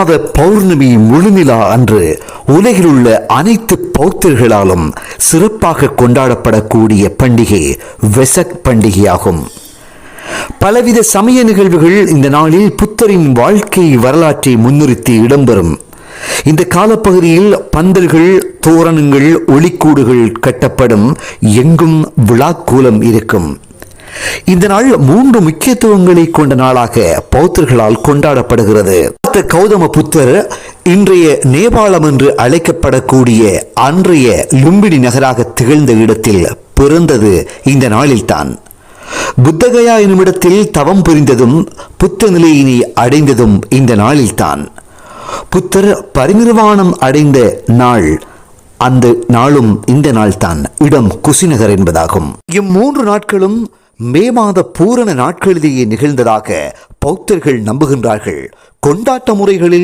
மாத பௌர்ணமி முழுநிலா அன்று உலகில் உள்ள அனைத்து பௌத்தர்களாலும் சிறப்பாக கொண்டாடப்படக்கூடிய பண்டிகை வெசக் பண்டிகையாகும். பலவித சமய நிகழ்வுகள் இந்த நாளில் புத்தரின் வாழ்க்கை வரலாற்றை முன்னிறுத்தி இடம்பெறும். இந்த காலப்பகுதியில் பந்தல்கள், தோரணங்கள், ஒளிக்கூடுகள் கட்டப்படும். எங்கும் விழாக்கோலம் இருக்கும். இந்த நாள் 3 முக்கியத்துவங்களை கொண்ட நாளாக பௌத்தர்களால் கொண்டாடப்படுகிறது. கௌதம புத்தர் இன்றைய நேபாளம் என்று அழைக்கப்படக்கூடிய அன்றைய லும்பினி நகராக திகழ்ந்த இடத்தில் பிறந்தது இந்த நாளில்தான். புத்தகயா எனும் இடத்தில் தவம் புரிந்ததும் புத்த நிலையினை அடைந்ததும் இந்த நாளில்தான். புத்தர் பரிநிர்வாணம் அடைந்த நாள் அந்த நாளும் இந்த நாள்தான். இடம் குசிநகர் என்பதாகும். இம்3 நாட்களும் மே மாத பூரண நாட்களிலேயே நிகழ்ந்ததாக பௌத்தர்கள் நம்புகின்றார்கள். கொண்டாட்ட முறைகளில்